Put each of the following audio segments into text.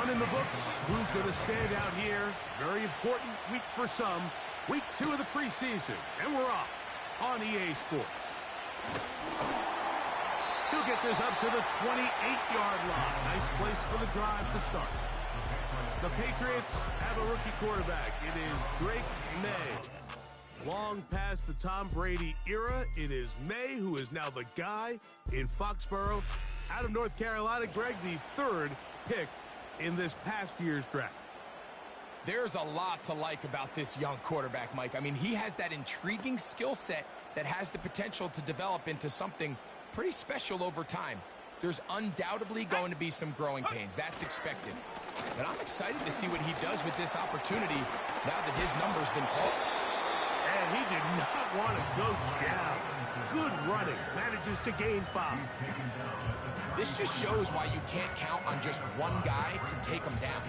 one in the books. Who's going to stand out here? Very important week for some. Week 2 of the preseason. And we're off on EA Sports. He'll get this up to the 28-yard line. Nice place for the drive to start. The Patriots have a rookie quarterback. It is Drake May. Long past the Tom Brady era, it is May who is now the guy in Foxborough. Out of North Carolina, Greg, the 3rd pick in this past year's draft. There's a lot to like about this young quarterback, Mike. I mean, he has that intriguing skill set that has the potential to develop into something pretty special over time. There's undoubtedly going to be some growing pains. That's expected. But I'm excited to see what he does with this opportunity now that his number's been called. And he did not want to go down. Good running. Manages to gain 5. This just shows why you can't count on just one guy to take him down.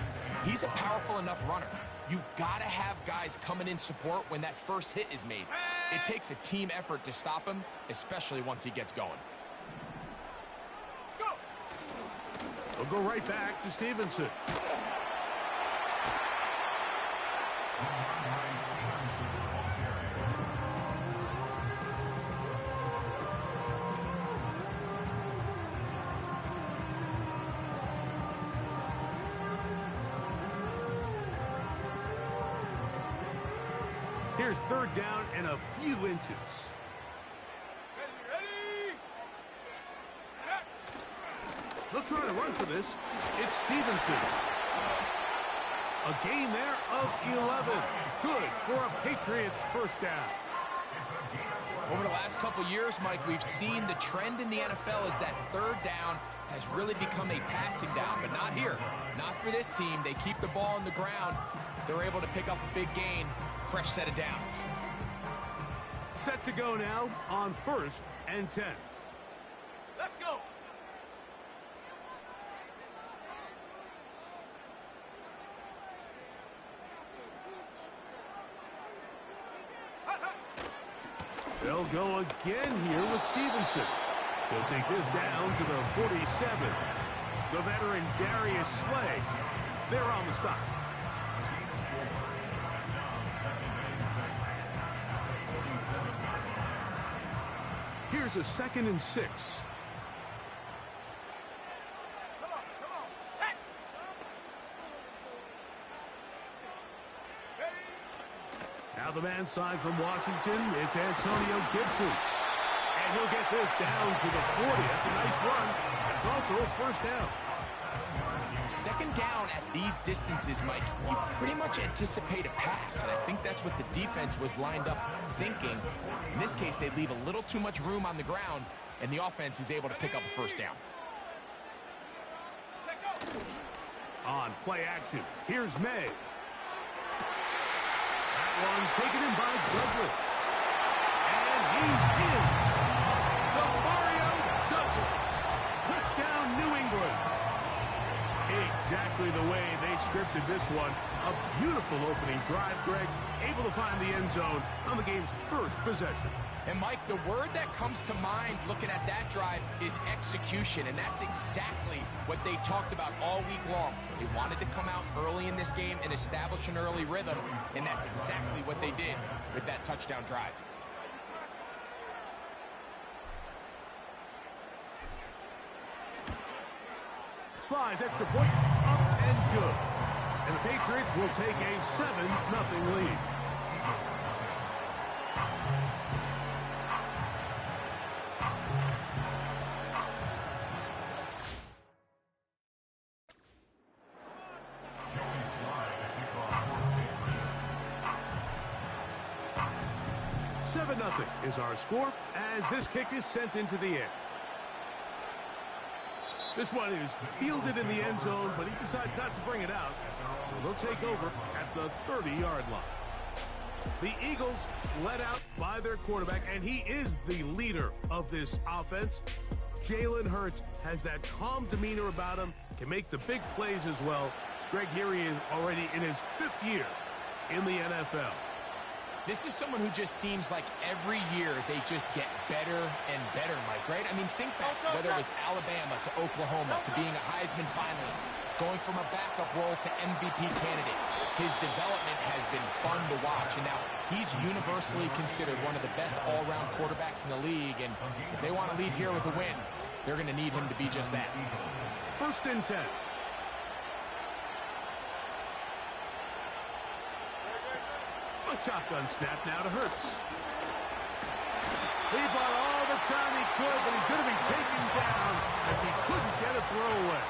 He's a powerful enough runner. You gotta have guys coming in support when that first hit is made. It takes a team effort to stop him, especially once he gets going. We'll go right back to Stevenson. Here's 3rd down and a few inches. They'll try to run for this. It's Stevenson. A gain there of 11. Good for a Patriots first down. Over the last couple years, Mike, we've seen the trend in the NFL is that 3rd down has really become a passing down, but not here. Not for this team. They keep the ball on the ground. They're able to pick up a big gain. Fresh set of downs. Set to go now on 1st and 10. Let's go. They'll go again here with Stevenson. He'll take this down to the 47. The veteran Darius Slay. They're on the stop. Here's a 2nd and 6. Come on, set. Now the man side from Washington, it's Antonio Gibson. And he'll get this down to the 40. That's a nice run. It's also a first down. 2nd down at these distances, Mike, you pretty much anticipate a pass, and I think that's what the defense was lined up thinking. In this case, they leave a little too much room on the ground, and the offense is able to pick up a first down. On play action, here's May. That one taken in by Douglas. And he's in. The Mario Douglas. Touchdown, New England. Exactly the way they scripted this one. A beautiful opening drive, Greg. Able to find the end zone on the game's first possession. And, Mike, the word that comes to mind looking at that drive is execution, and that's exactly what they talked about all week long. They wanted to come out early in this game and establish an early rhythm, and that's exactly what they did with that touchdown drive. Slides, extra point, up and good. And the Patriots will take a 7-0 lead. Nothing is our score as this kick is sent into the air. This one is fielded in the end zone, but he decides not to bring it out. So they'll take over at the 30-yard line. The Eagles led out by their quarterback, and he is the leader of this offense. Jalen Hurts has that calm demeanor about him, can make the big plays as well. Greg, here he is already in his 5th year in the NFL. This is someone who just seems like every year they just get better and better, Mike, right? I mean, think back, whether it was Alabama to Oklahoma to being a Heisman finalist, going from a backup role to MVP candidate. His development has been fun to watch, and now he's universally considered one of the best all-around quarterbacks in the league, and if they want to leave here with a win, they're going to need him to be just that. 1st and 10. A shotgun snap now to Hurts. He bought all the time he could, but he's going to be taken down as he couldn't get a throw away.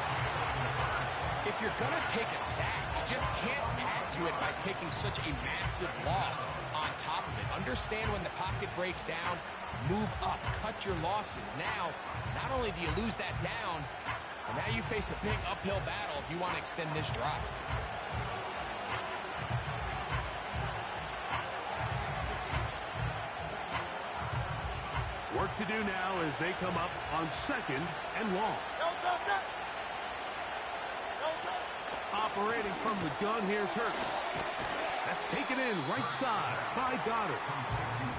If you're going to take a sack, you just can't add to it by taking such a massive loss on top of it. Understand when the pocket breaks down, move up, cut your losses. Now, not only do you lose that down, but now you face a big uphill battle if you want to extend this drive. Work to do now as they come up on 2nd and long. Operating from the gun, here's Hurts. That's taken in right side by Goddard.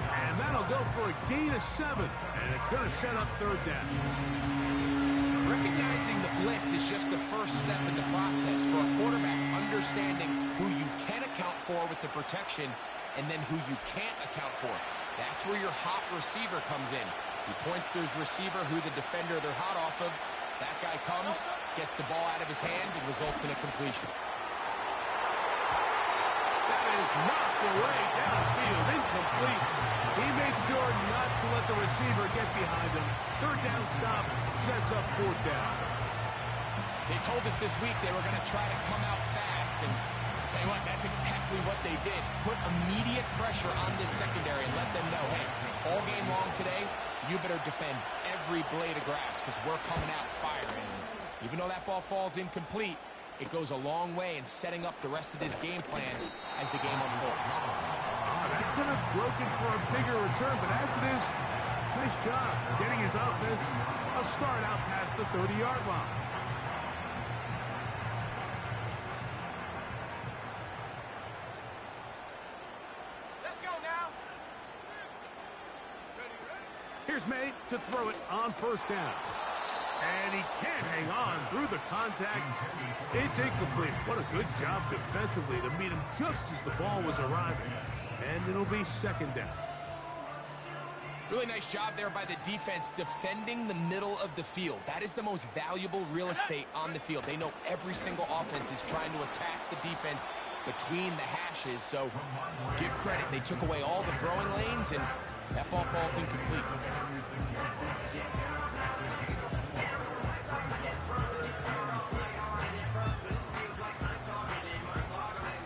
And that'll go for a gain of 7. And it's going to set up 3rd down. Recognizing the blitz is just the first step in the process for a quarterback, understanding who you can account for with the protection and then who you can't account for. That's where your hot receiver comes in. He points to his receiver, who the defender they're hot off of. That guy comes, gets the ball out of his hands, and results in a completion. That is knocked away downfield, incomplete. He made sure not to let the receiver get behind him. 3rd down stop sets up 4th down. They told us this week they were going to try to come out fast, and tell you what, that's exactly what they did. Put immediate pressure on this secondary and let them know, hey, all game long today, you better defend every blade of grass because we're coming out firing. Even though that ball falls incomplete, it goes a long way in setting up the rest of this game plan as the game unfolds. That could have broken for a bigger return, but as it is, nice job getting his offense a start out past the 30-yard line. Here's May to throw it on 1st down. And he can't hang on through the contact. It's incomplete. What a good job defensively to meet him just as the ball was arriving. And it'll be 2nd down. Really nice job there by the defense defending the middle of the field. That is the most valuable real estate on the field. They know every single offense is trying to attack the defense between the hashes. So give credit. They took away all the throwing lanes, and that ball falls incomplete.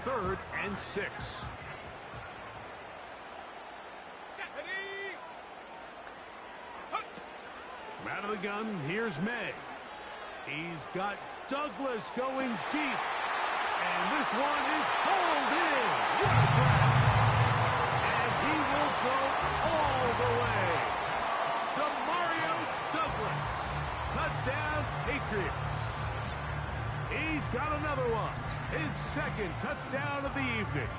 Third and 6. From out of the gun, here's May. He's got Douglas going deep. And this one is hauled in. What a grab. And he will go all the way. Mario Douglas. Touchdown, Patriots. He's got another one. His 2nd touchdown of the evening.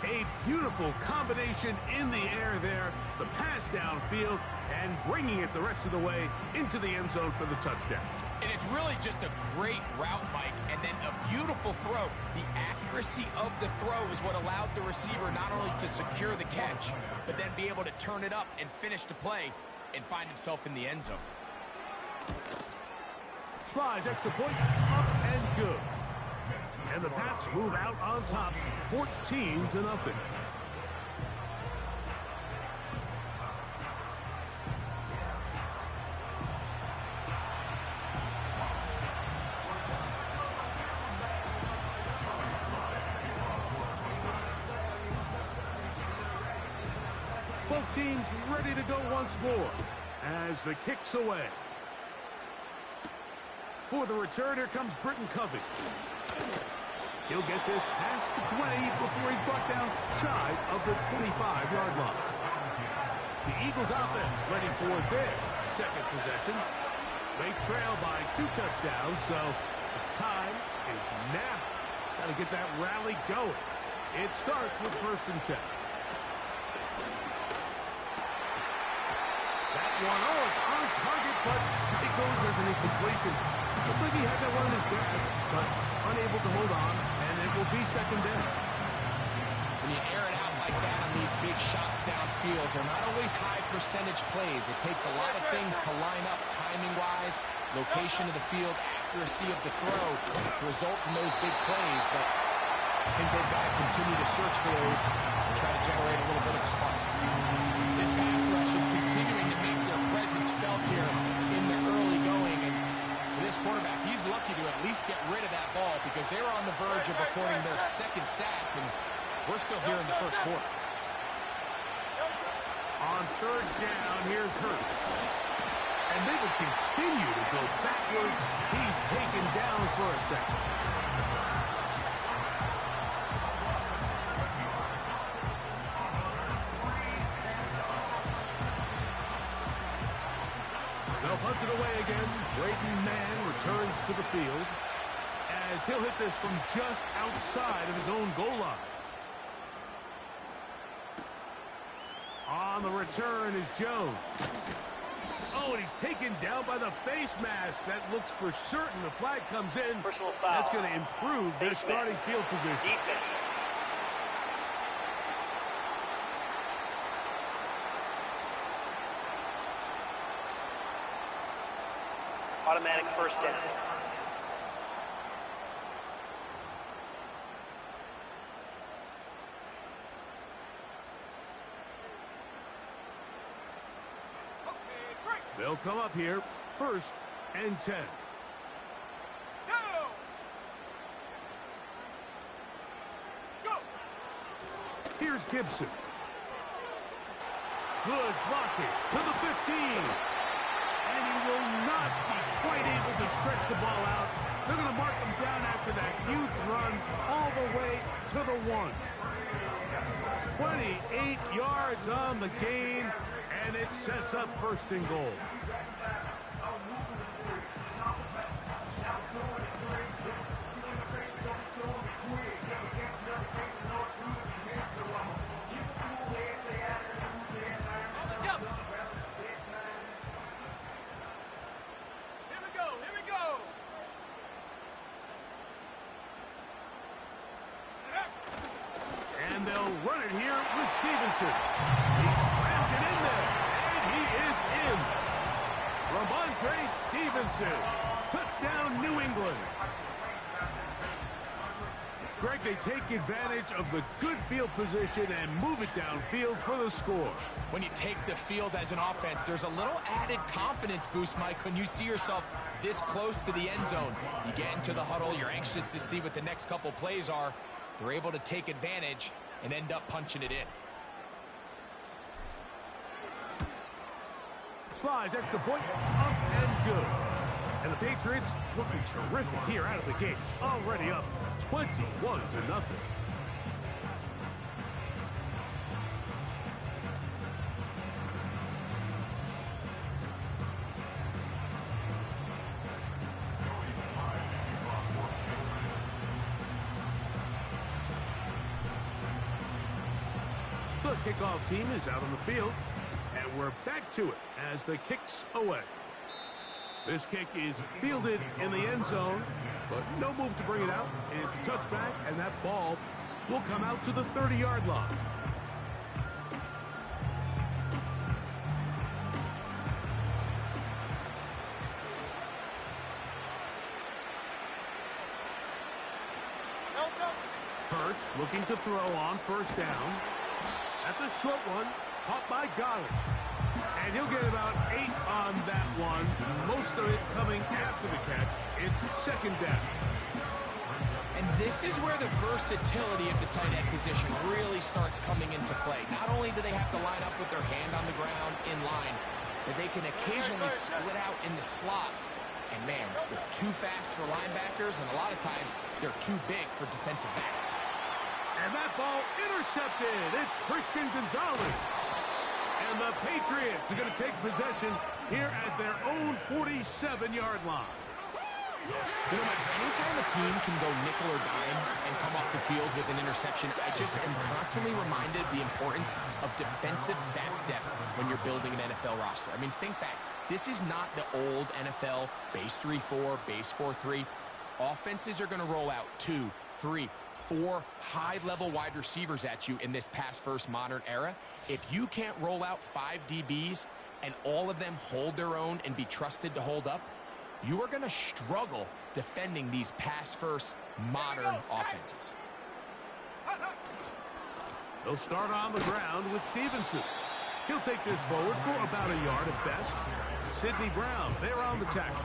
A beautiful combination in the air there. The pass downfield and bringing it the rest of the way into the end zone for the touchdown. And it's really just a great route, Mike, and then a beautiful throw. The accuracy of the throw is what allowed the receiver not only to secure the catch, but then be able to turn it up and finish the play and find himself in the end zone. Slides extra point, up and good. And the Pats move out on top, 14-0. Both teams ready to go once more as the kick's away. For the return, here comes Britton Covey. He'll get this past the 20 before he's brought down shy of the 25-yard line. The Eagles offense ready for their 2nd possession. They trail by 2 touchdowns, so the time is now. Got to get that rally going. It starts with 1st and 10. one. Oh, it's on target, but it goes as an incompletion. Looked like he had that one in his grasp, but unable to hold on, and it will be second down. When you air it out like that on these big shots downfield, they're not always high percentage plays. It takes a lot of things to line up timing-wise, location of the field, accuracy of the throw to result in those big plays, but I think they've got to continue to search for those and try to generate a little bit of a spark. This pass rush is continuing to make their presence felt here in the early going, and for this quarterback, he's lucky to at least get rid of that ball because they were on the verge of recording their second sack, and we're still here in the first quarter. On third down, here's Hurts. And they will continue to go backwards. He's taken down for a second. They'll punch it away again. Braden Mann returns to the field as he'll hit this from just outside of his own goal line. On the return is Jones. Oh, and he's taken down by the face mask. That looks for certain. The flag comes in. Personal foul. That's going to improve their starting field position. Defense. Automatic first down. They'll come up here, 1st and 10. Go! Here's Gibson. Good blocking to the 15. And he will not be quite able to stretch the ball out. They're going to mark him down after that huge run all the way to the 1. 28 yards on the gain, and it sets up 1st and goal. And they'll run it here with Stevenson. He slams it in there, and he is in. Ramondre Stevenson. Touchdown, New England. Greg, they take advantage of the good field position and move it downfield for the score. When you take the field as an offense, there's a little added confidence boost, Mike, when you see yourself this close to the end zone. You get into the huddle, you're anxious to see what the next couple plays are. They're able to take advantage and end up punching it in. Slides, extra point, up and good. And the Patriots looking terrific here out of the gate. Already up 21-0. The kickoff team is out on the field, and we're back to it as the kick's away. This kick is fielded in the end zone, but no move to bring it out. It's touchback, and that ball will come out to the 30-yard line. Hurts looking to throw on 1st down. That's a short one, caught by Goddard. And he'll get about 8 on that one, most of it coming after the catch. It's 2nd down. And this is where the versatility of the tight end position really starts coming into play. Not only do they have to line up with their hand on the ground in line, but they can occasionally split out in the slot. And man, they're too fast for linebackers, and a lot of times they're too big for defensive backs. And that ball intercepted. It's Christian Gonzalez. And the Patriots are going to take possession here at their own 47-yard line. You know, Mike, anytime a team can go nickel or dime and come off the field with an interception, I just am constantly reminded of the importance of defensive back depth when you're building an NFL roster. I mean, think back. This is not the old NFL base 3-4, base 4-3. Offenses are going to roll out 2, 3, 4 high-level wide receivers at you in this pass-first modern era. If you can't roll out 5 DBs and all of them hold their own and be trusted to hold up, you are going to struggle defending these pass-first modern offenses. They'll start on the ground with Stevenson. He'll take this forward for about a yard at best. Sidney Brown, they're on the tackle.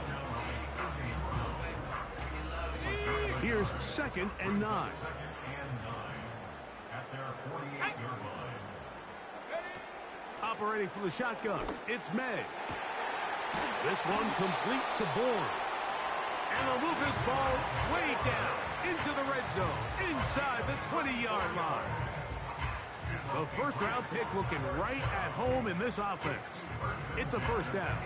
Here's 2nd and 9. Operating from the shotgun, it's May. This one complete to Bourne. And they'll move this ball way down into the red zone, inside the 20-yard line. The first-round pick looking right at home in this offense. It's a first down.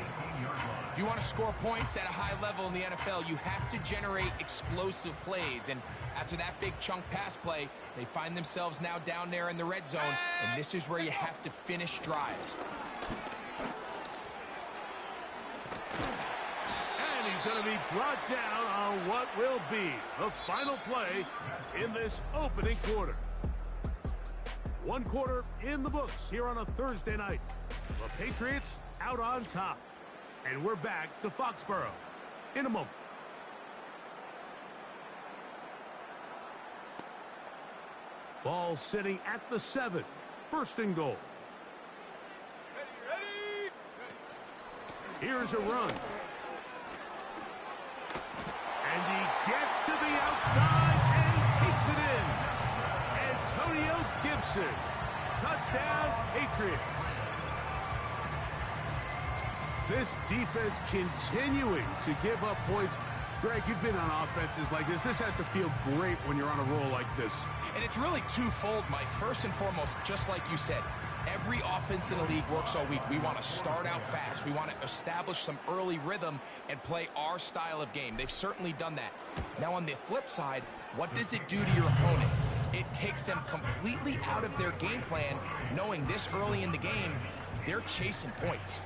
If you want to score points at a high level in the NFL, you have to generate explosive plays. And after that big chunk pass play, they find themselves now down there in the red zone, and this is where you have to finish drives. And he's going to be brought down on what will be the final play in this opening quarter. 1 quarter in the books here on a Thursday night. The Patriots out on top. And we're back to Foxborough in a moment. Ball sitting at the 7. 1st and goal. Ready. Here's a run. And he gets to the outside and takes it in. Antonio Gibson. Touchdown, Patriots. This defense continuing to give up points. Greg, you've been on offenses like this. This has to feel great when you're on a roll like this. And it's really twofold, Mike. First and foremost, just like you said, every offense in the league works all week. We want to start out fast. We want to establish some early rhythm and play our style of game. They've certainly done that. Now, on the flip side, what does it do to your opponent? It takes them completely out of their game plan, knowing this early in the game, they're chasing points.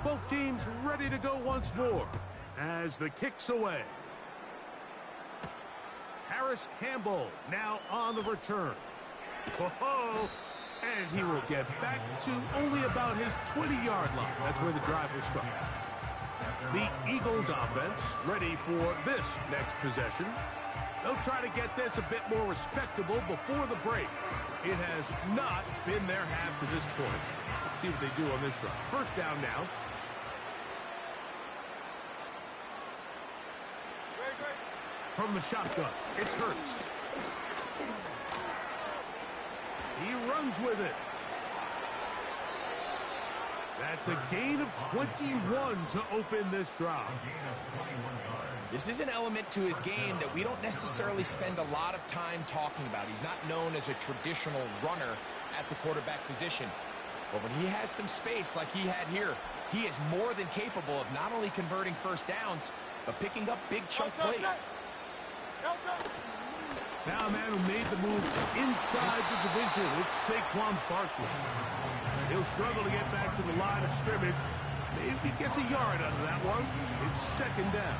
Both teams ready to go once more as the kick's away. Harris Campbell now on the return. Whoa! And he will get back to only about his 20-yard line. That's where the drive will start. The Eagles offense ready for this next possession. They'll try to get this a bit more respectable before the break. It has not been their half to this point. Let's see what they do on this drive. First down now. From the shotgun, it's Hurts. He runs with it. That's a gain of 21 to open this drive. This is an element to his game that we don't necessarily spend a lot of time talking about. He's not known as a traditional runner at the quarterback position. But when he has some space like he had here, he is more than capable of not only converting first downs, but picking up big chunk plays. Now a man who made the move inside the division, it's Saquon Barkley. He'll struggle to get back to the line of scrimmage. Maybe he gets a yard out of that one. It's 2nd down.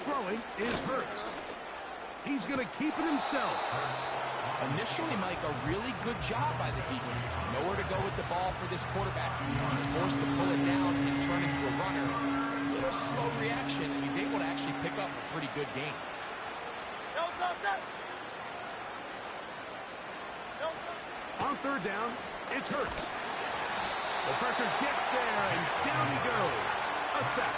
Throwing is Hurts. He's going to keep it himself. Initially, Mike, a really good job by the defense. Nowhere to go with the ball for this quarterback. He's forced to pull it down and turn into a runner. A little slow reaction, and he's able to actually pick up a pretty good game. On 3rd down, it's Hurts. The pressure gets there, and down he goes. A sack.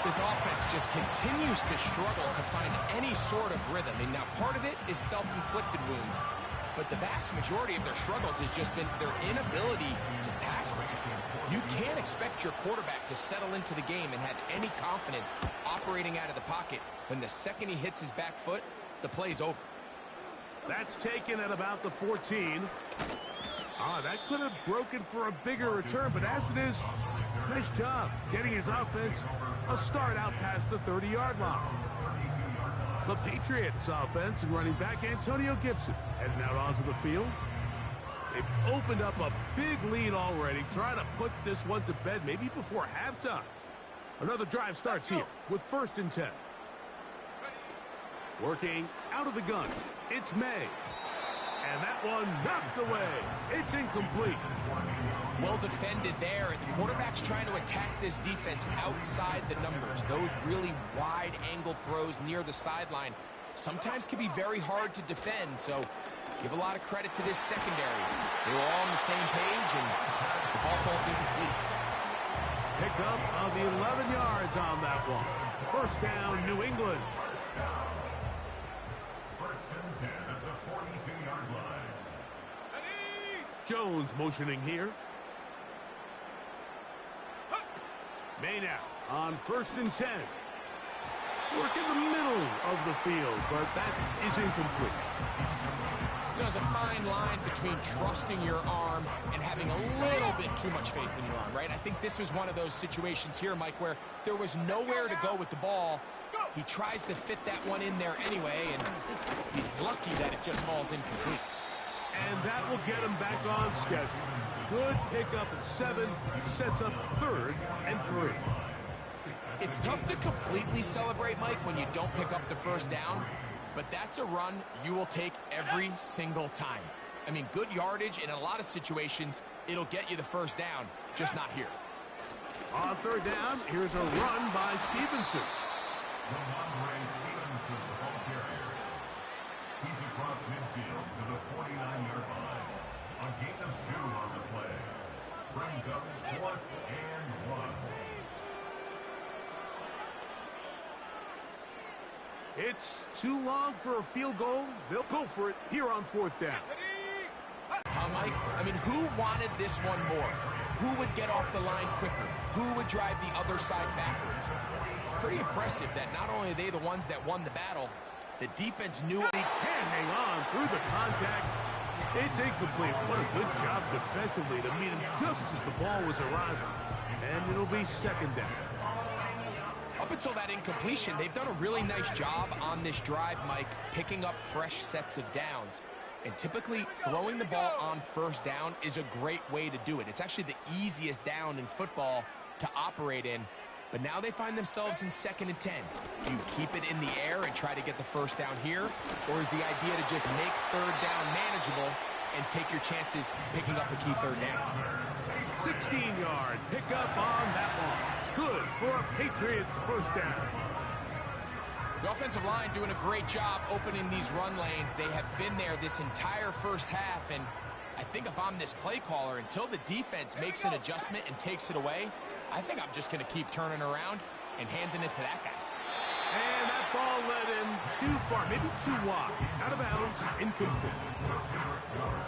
This offense just continues to struggle to find any sort of rhythm. And now part of it is self-inflicted wounds. but the vast majority of their struggles has just been their inability to pass protect. You can't expect your quarterback to settle into the game and have any confidence operating out of the pocket when the second he hits his back foot, the play's over. That's taken at about the 14. That could have broken for a bigger return, but as it is, nice job getting his offense a start out past the 30-yard line. The Patriots offense and running back Antonio Gibson heading out onto the field. They've opened up a big lead already, trying to put this one to bed maybe before halftime. Another drive starts here with 1st and 10. Working out of the gun, it's May. And that one knocked away. It's incomplete. Well defended there. The quarterback's trying to attack this defense outside the numbers. Those really wide angle throws near the sideline sometimes can be very hard to defend. So give a lot of credit to this secondary. They were all on the same page, and the ball falls incomplete. Pick up of the 11 yards on that one. 1st down, New England. Jones motioning here. May now on 1st and 10. Work in the middle of the field, but that is incomplete. There's a fine line between trusting your arm and having a little bit too much faith in your arm, right? I think this was one of those situations here, Mike, where there was nowhere to go with the ball. He tries to fit that one in there anyway, and he's lucky that it just falls incomplete. And that will get him back on schedule. Good pickup at 7, sets up 3rd and 3. It's tough to completely celebrate, Mike, when you don't pick up the 1st down, but that's a run you will take every single time. I mean, good yardage in a lot of situations, it'll get you the 1st down, just not here. On 3rd down, here's a run by Stevenson. He's across midfield to the 49-yard line. A gain of 2 on the play. Brings up 4th and 1. It's too long for a field goal. They'll go for it here on 4th down. Mike, I mean, who wanted this one more? Who would get off the line quicker? Who would drive the other side backwards? Pretty impressive that not only are they the ones that won the battle, the defense knew he can hang on through the contact. It's incomplete. What a good job defensively to meet him just as the ball was arriving. And it'll be 2nd down. Up until that incompletion, they've done a really nice job on this drive, Mike, picking up fresh sets of downs. And typically, throwing the ball on 1st down is a great way to do it. It's actually the easiest down in football to operate in. But now they find themselves in 2nd and 10. Do you keep it in the air and try to get the 1st down here? Or is the idea to just make 3rd down manageable and take your chances picking up a key 3rd down? 16-yard pickup on that one. Good for a Patriots 1st down. The offensive line doing a great job opening these run lanes. They have been there this entire 1st half, and I think if I'm this play caller, until the defense makes an adjustment and takes it away, I think I'm just going to keep turning around and handing it to that guy. And that ball led him too far, maybe too wide. Out of bounds, incomplete.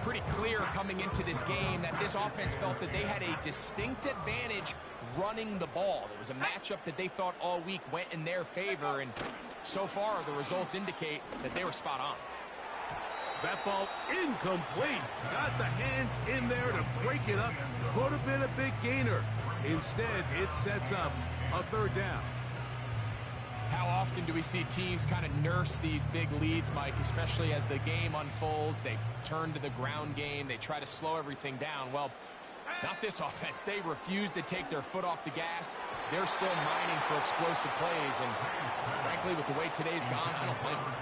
Pretty clear coming into this game that this offense felt that they had a distinct advantage running the ball. It was a matchup that they thought all week went in their favor, and so far the results indicate that they were spot on. That ball incomplete. Got the hands in there to break it up. Could have been a big gainer. Instead, it sets up a 3rd down. How often do we see teams kind of nurse these big leads, Mike, especially as the game unfolds? They turn to the ground game. They try to slow everything down. Well, not this offense. They refuse to take their foot off the gas. They're still mining for explosive plays, and frankly, with the way today's gone, I don't blame them.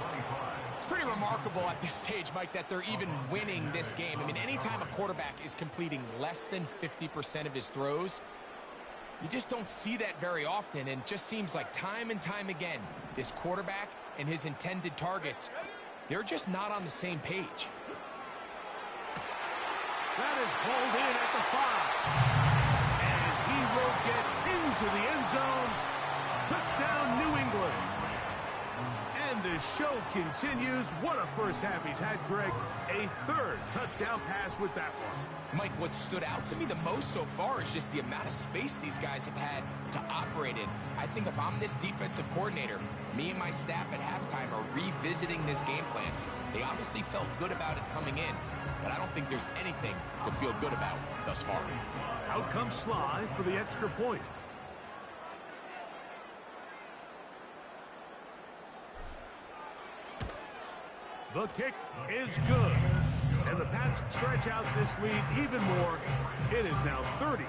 It's pretty remarkable at this stage, Mike, that they're even winning this game. I mean, anytime a quarterback is completing less than 50% of his throws, you just don't see that very often, and just seems like time and time again, this quarterback and his intended targets, they're just not on the same page. That is pulled in at the 5. And he will get into the end zone. Touchdown, New England. And the show continues. What a first half he's had, Greg. A third touchdown pass with that one. Mike, what stood out to me the most so far is just the amount of space these guys have had to operate in. I think if I'm this defensive coordinator, me and my staff at halftime are revisiting this game plan. They obviously felt good about it coming in, but I don't think there's anything to feel good about thus far. Out comes Sly for the extra point. The kick is good. And the Pats stretch out this lead even more. It is now 35-0.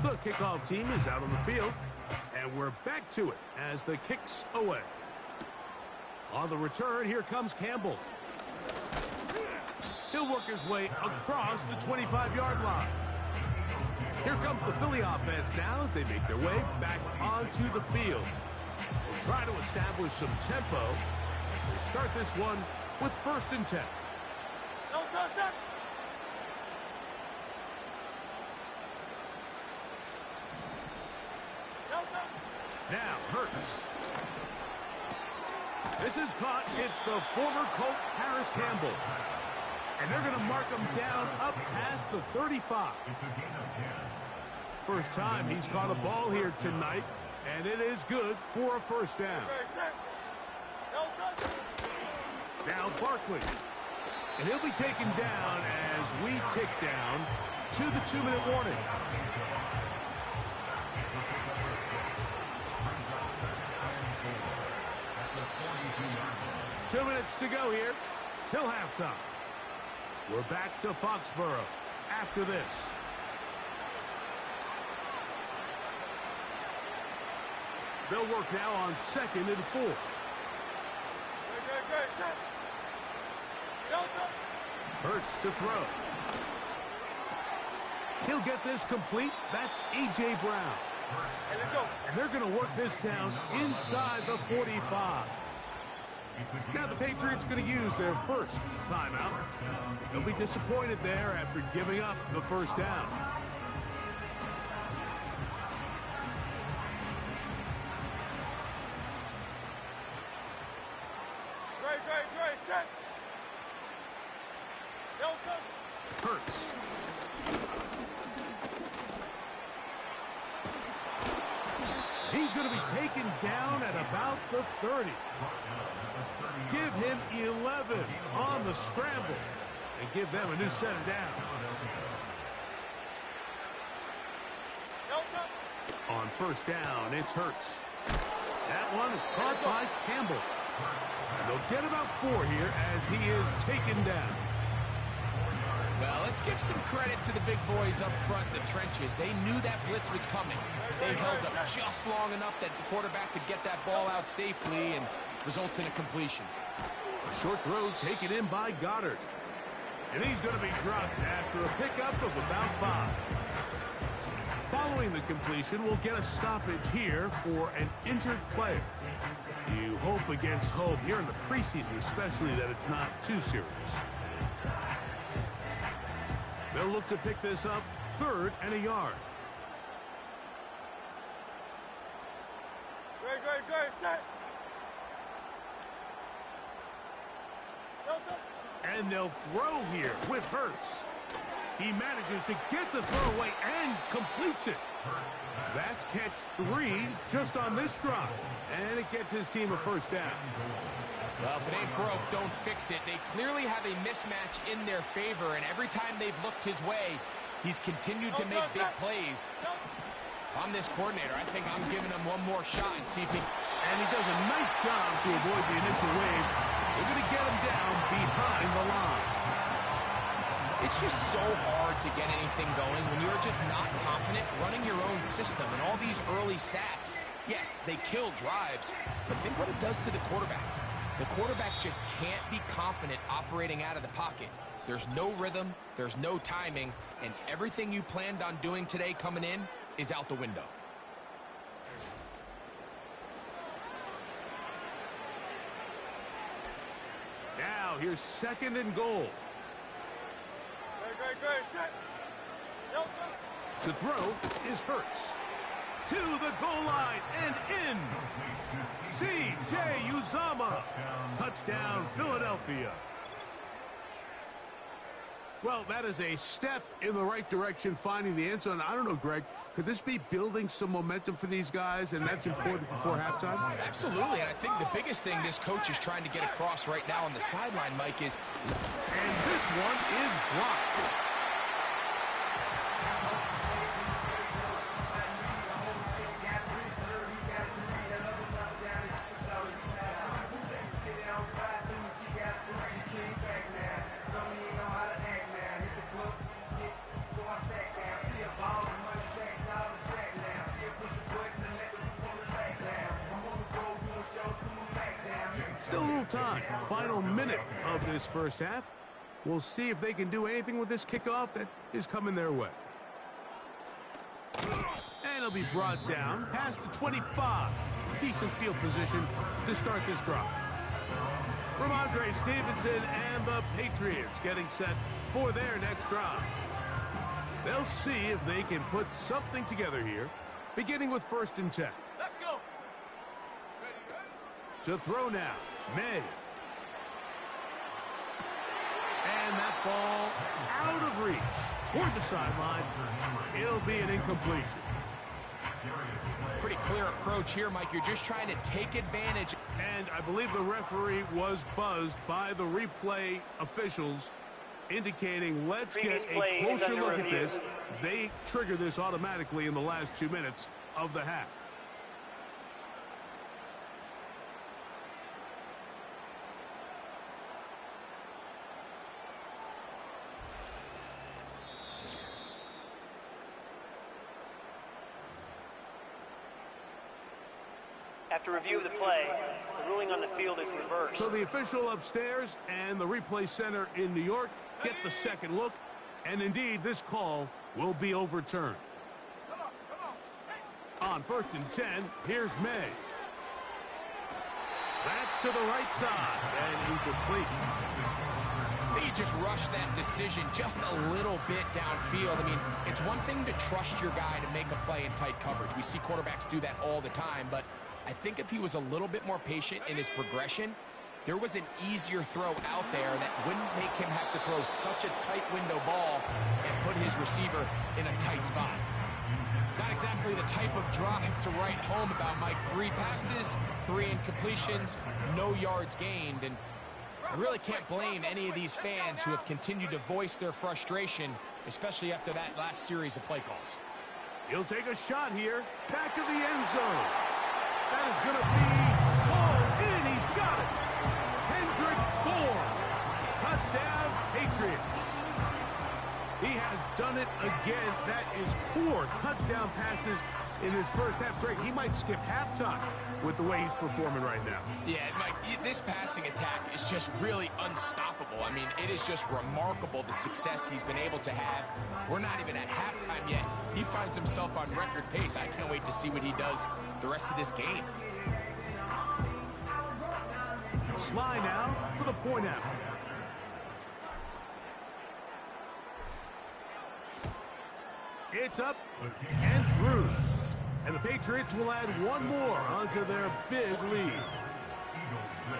The kickoff team is out on the field. And we're back to it as the kick's away. On the return, here comes Campbell. He'll work his way across the 25-yard line. Here comes the Philly offense now as they make their way back onto the field. They'll try to establish some tempo as they start this one with 1st and 10. Now, Hurts. This is caught. It's the former Colt, Harris Campbell. And they're going to mark him down up past the 35. First time he's caught a ball here tonight, and it is good for a first down. Now Barkley. And he'll be taken down as we tick down to the 2-minute warning. Two minutes to go here till halftime. We're back to Foxborough after this. They'll work now on 2nd and 4. Hurts to throw. He'll get this complete. That's A.J. Brown. And they're going to work this down inside the 45. Now the Patriots going to use their first timeout. They'll be disappointed there after giving up the first down. Hurts. He's going to be taken down at about the 30. Give him 11 on the scramble and give them a new set of downs. On 1st down, it's Hurts. That one is caught by Campbell. And they'll get about 4 here as he is taken down. Well, let's give some credit to the big boys up front in the trenches. They knew that blitz was coming. They held up just long enough that the quarterback could get that ball out safely and results in a completion. A short throw taken in by Goddard. And he's going to be dropped after a pickup of about 5. Following the completion, we'll get a stoppage here for an injured player. You hope against hope here in the preseason, especially that it's not too serious. They'll look to pick this up 3rd and a yard. And they'll throw here with Hurts. He manages to get the throw away and completes it. That's catch 3 just on this drop. And it gets his team a first down. Well, if it ain't broke, don't fix it. They clearly have a mismatch in their favor, and every time they've looked his way, he's continued to make big plays. If I'm this coordinator, I think I'm giving him one more shot and see if he... And he does a nice job to avoid the initial wave. They're going to get him down behind the line. It's just so hard to get anything going when you're just not confident running your own system, and all these early sacks. Yes, they kill drives, but think what it does to the quarterback. The quarterback just can't be confident operating out of the pocket. There's no rhythm, there's no timing, and everything you planned on doing today coming in is out the window. Now Now here's 2nd and goal. To throw is Hurts. To the goal line and in. C.J. Uzama. Touchdown, Philadelphia. Well, that is a step in the right direction, finding the end zone. I don't know, Greg, could this be building some momentum for these guys, and that's important before halftime? Absolutely, and I think the biggest thing this coach is trying to get across right now on the sideline, Mike, is... And this one is blocked. Still a little time. Final minute of this first half. We'll see if they can do anything with this kickoff that is coming their way. And it'll be brought down past the 25. Decent field position to start this drive. From Andre Stevenson and the Patriots getting set for their next drive. They'll see if they can put something together here, beginning with 1st and 10. Let's go. To throw now, May. And that ball out of reach toward the sideline. It'll be an incompletion. Pretty clear approach here, Mike. You're just trying to take advantage. And I believe the referee was buzzed by the replay officials, indicating let's get a closer look at this. They trigger this automatically in the last 2 minutes of the half. After review of the play, the ruling on the field is reversed. So the official upstairs and the replay center in New York get the second look, and indeed this call will be overturned. On 1st and 10, here's May. That's to the right side and incomplete. They just rushed that decision just a little bit downfield. I mean, it's one thing to trust your guy to make a play in tight coverage. We see quarterbacks do that all the time, but I think if he was a little bit more patient in his progression, there was an easier throw out there that wouldn't make him have to throw such a tight window ball and put his receiver in a tight spot. Not exactly the type of drive to write home about, Mike. 3 passes, 3 incompletions, no yards gained. And I really can't blame any of these fans who have continued to voice their frustration, especially after that last series of play calls. He'll take a shot here, back of the end zone. That is going to be hauled in. He's got it. Hendrick Bourne. Touchdown, Patriots. He has done it again. That is 4 touchdown passes in his first half. Greg, he might skip halftime with the way he's performing right now. Yeah, Mike, this passing attack is just really unstoppable. I mean, it is just remarkable the success he's been able to have. We're not even at halftime yet. He finds himself on record pace. I can't wait to see what he does the rest of this game. Sly now for the point after. It's up and through. And the Patriots will add 1 more onto their big lead. Eagles 6.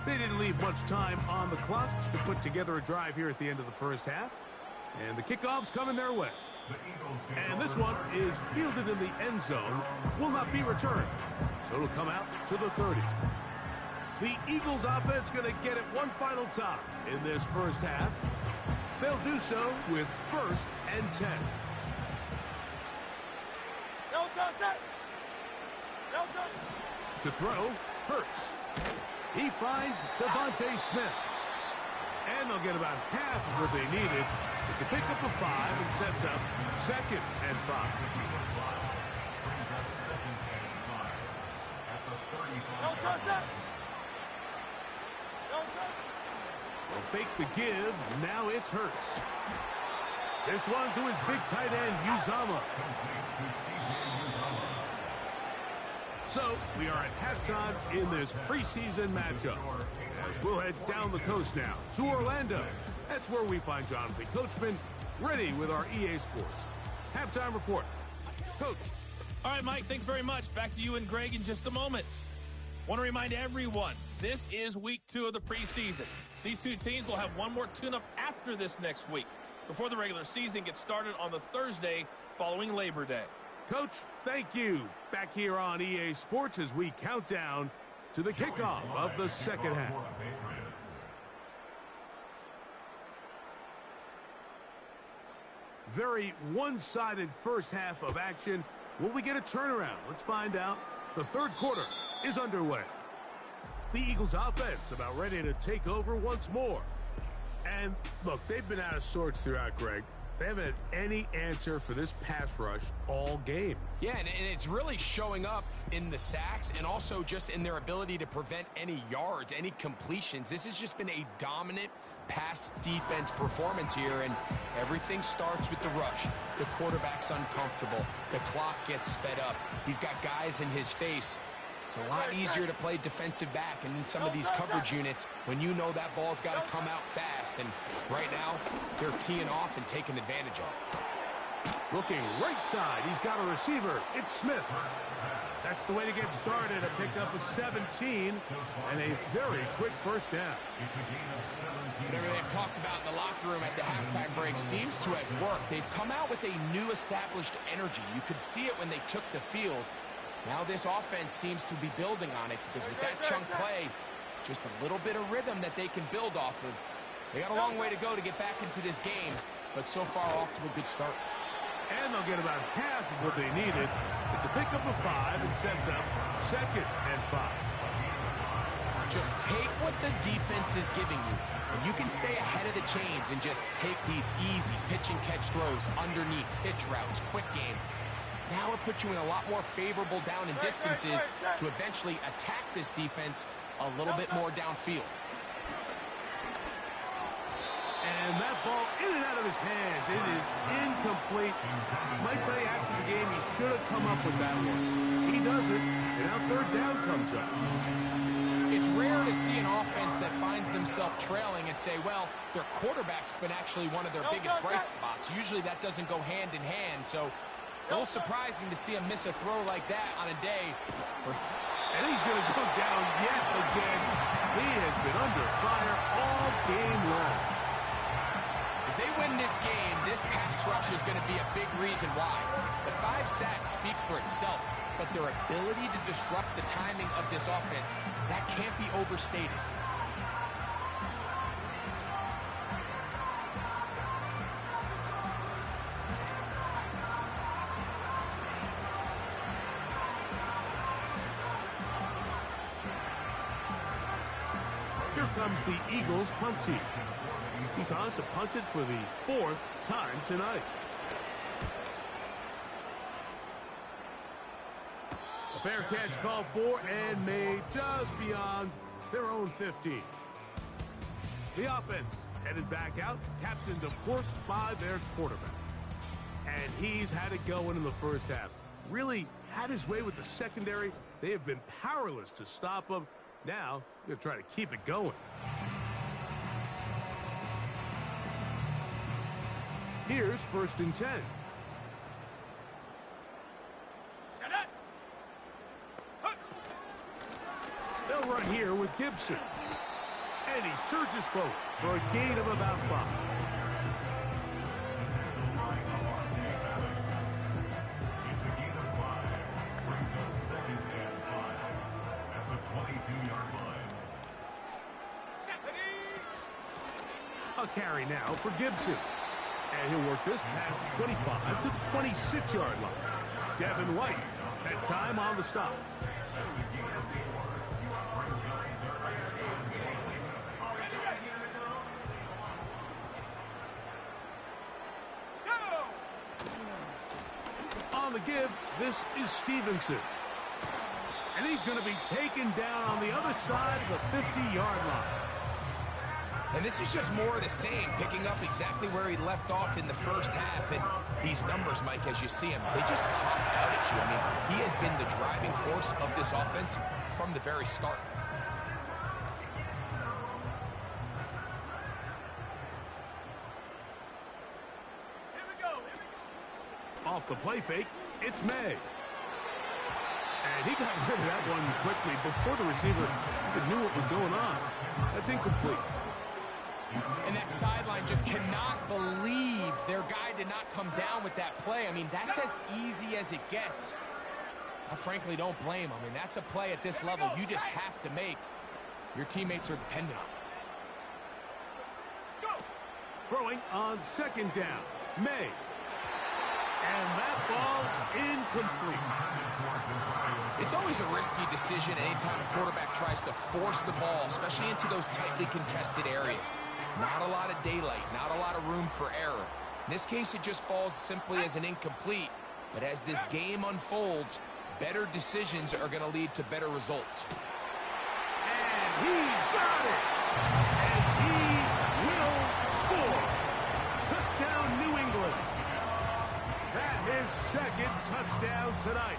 They didn't leave much time on the clock to put together a drive here at the end of the first half. And the kickoff's coming their way. And this one is fielded in the end zone, will not be returned. So it'll come out to the 30. The Eagles offense going to get it one final time in this first half. They'll do so with 1st and 10. To throw, Hurts. He finds Devontae Smith. And they'll get about half of what they needed. It's a pickup of 5 and sets up 2nd and 5. They'll fake the give. Now it's Hurts. This one to his big tight end, Uzama. So, we are at halftime in this preseason matchup. As we'll head down the coast now to Orlando. That's where we find Jonathan Coachman ready with our EA Sports halftime report. Coach. All right, Mike, thanks very much. Back to you and Greg in just a moment. Want to remind everyone, this is week 2 of the preseason. These two teams will have one more tune-up after this next week, before the regular season gets started on the Thursday following Labor Day. Coach, thank you. Back here on EA Sports as we count down to the kickoff of the second half. Very one-sided first half of action. Will we get a turnaround? Let's find out. The third quarter is underway. The Eagles offense about ready to take over once more. And look, they've been out of sorts throughout, Greg. They haven't had any answer for this pass rush all game. Yeah, and it's really showing up in the sacks and also just in their ability to prevent any yards, any completions. This has just been a dominant pass defense performance here, and everything starts with the rush. The quarterback's uncomfortable. The clock gets sped up. He's got guys in his face. It's a lot easier to play defensive back, and in some of these coverage units, when you know that ball's got to come out fast, and right now, they're teeing off and taking advantage of it. Looking right side, he's got a receiver. It's Smith. That's the way to get started. A pickup of 17 and a very quick first down. Whatever they've talked about in the locker room at the halftime break seems to have worked. They've come out with a new established energy. You could see it when they took the field. Now this offense seems to be building on it because with that chunk play, just a little bit of rhythm that they can build off of. They got a long way to go to get back into this game, but so far off to a good start. And they'll get about half of what they needed. It's a pickup of 5 and sets up 2nd and 5. Just take what the defense is giving you, and you can stay ahead of the chains and just take these easy pitch and catch throws underneath, pitch routes, quick game. Now it puts you in a lot more favorable down and distances to eventually attack this defense a little bit more downfield. And that ball in and out of his hands. It is incomplete. Might tell you after the game he should have come up with that one. He doesn't, and now third down comes up. It's rare to see an offense that finds themselves trailing and say, well, their quarterback's been actually one of their biggest bright spots. Usually that doesn't go hand in hand, so it's a little surprising to see him miss a throw like that on a day where... And he's going to go down yet again. He has been under fire all game long. If they win this game, this pass rush is going to be a big reason why. The 5 sacks speak for itself, but their ability to disrupt the timing of this offense, that can't be overstated. Here comes the Eagles punt team. He's on to punt it for the 4th time tonight. A fair catch called for and made just beyond their own 15. The offense headed back out, captained, of course, by their quarterback. And he's had it going in the first half. Really had his way with the secondary. They have been powerless to stop him. Now, they're trying to keep it going. Here's 1st and 10. They'll run here with Gibson. And he surges forward for a gain of about 5. It's a gain of 5. Brings up 2nd and 5 at the 22-yard line. A carry now for Gibson. And he'll work this past the 25 to the 26-yard line. Devin White, that time on the stop. On the give, this is Stevenson. And he's going to be taken down on the other side of the 50-yard line. And this is just more of the same, picking up exactly where he left off in the first half. And these numbers, Mike, as you see him, they just pop out at you. I mean, he has been the driving force of this offense from the very start. Off the play fake, it's May. And he got rid of that one quickly before the receiver even knew what was going on. That's incomplete. And that sideline just cannot believe their guy did not come down with that play. I mean, that's as easy as it gets. I frankly don't blame him. I mean, that's a play at this level you just have to make. Your teammates are dependent on it. Throwing on second down, May. And that ball incomplete. It's always a risky decision anytime a quarterback tries to force the ball, especially into those tightly contested areas. Not a lot of daylight, not a lot of room for error. In this case, it just falls simply as an incomplete. But as this game unfolds, better decisions are going to lead to better results. And he's got it! And he will score! Touchdown, New England! That his second touchdown tonight.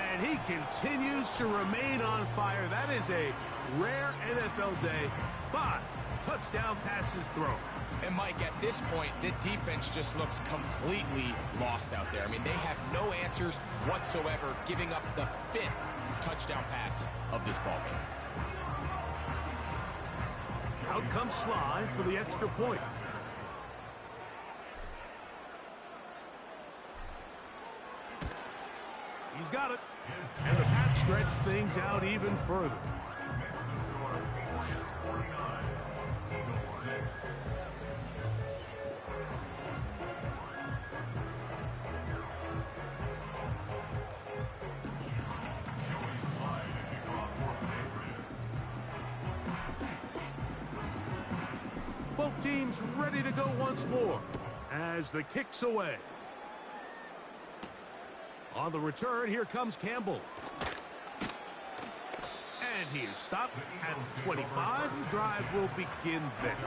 And he continues to remain on fire. That is a rare NFL day. 5 touchdown passes thrown. And Mike, at this point, the defense just looks completely lost out there. I mean, they have no answers whatsoever, giving up the 5th touchdown pass of this ballgame. Out comes Sly for the extra point. He's got it. And the Pats stretch things out even further. Both teams ready to go once more as the kick's away. On the return, here comes Campbell. And he is stopped at 25. The drive will begin there.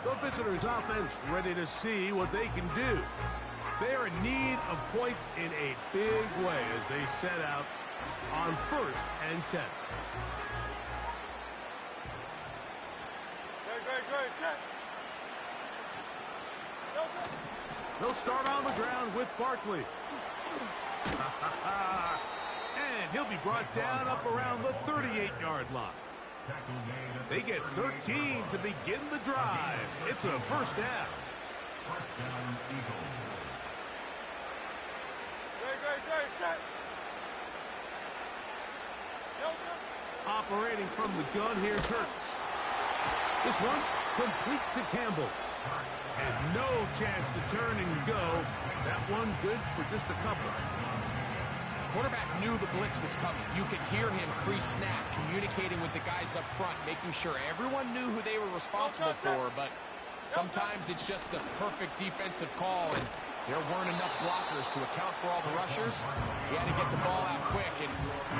The visitors' offense ready to see what they can do. They are in need of points in a big way as they set out on 1st and 10. They'll start on the ground with Barkley. And he'll be brought down up around the 38-yard line. They get 13 to begin the drive. It's a first down. Operating from the gun, here's Hurts. This one complete to Campbell. And no chance to turn and go. That one good for just a couple. Quarterback knew the blitz was coming. You could hear him pre-snap, communicating with the guys up front, making sure everyone knew who they were responsible for. But sometimes it's just the perfect defensive call, and there weren't enough blockers to account for all the rushers. He had to get the ball out quick, and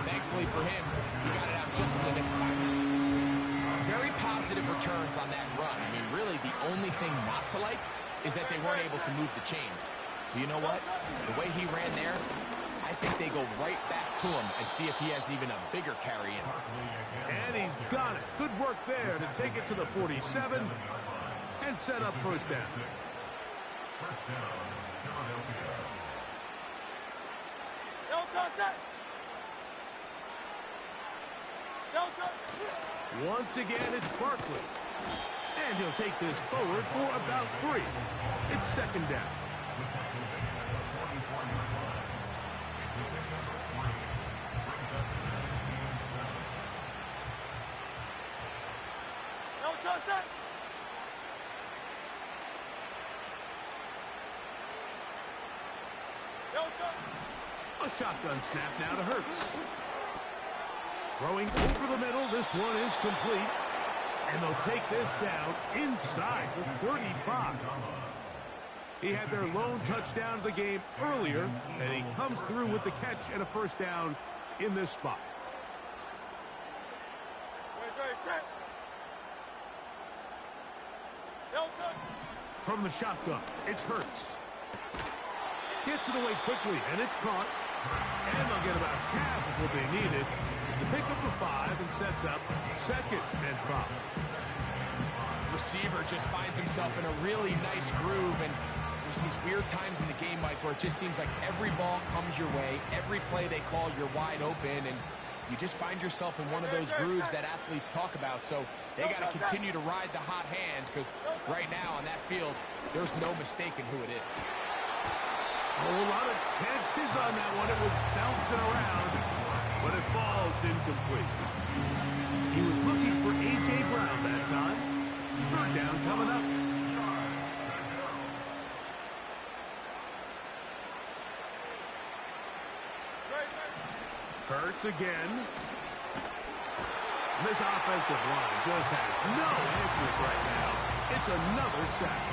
thankfully for him, he got it out just in the nick of time. Very positive returns on that run. I mean, really, the only thing not to like is that they weren't able to move the chains. But you know what? The way he ran there, I think they go right back to him and see if he has even a bigger carry in. And he's got it. Good work there to take it to the 47 and set up first down. Once again, it's Barkley. And he'll take this forward for about 3. It's second down. A shotgun snap now to Hurts. Throwing over the middle, this one is complete. And they'll take this down inside the 35. He had their lone touchdown of the game earlier, and he comes through with the catch and a first down in this spot. From the shotgun, it's Hurts. Gets it away quickly, and it's caught. And they'll get about half of what they needed. It's a pickup of 5 and sets up 2nd and 5. Receiver just finds himself in a really nice groove, and there's these weird times in the game, Mike, where it just seems like every ball comes your way, every play they call, you're wide open, and you just find yourself in one of those grooves that athletes talk about. So they got to continue to ride the hot hand, because right now on that field, there's no mistaking who it is. A whole lot of chances on that one. It was bouncing around, but it falls incomplete. He was looking for A.J. Brown that time. 3rd down coming up. Hurts again. This offensive line just has no answers right now. It's another sack.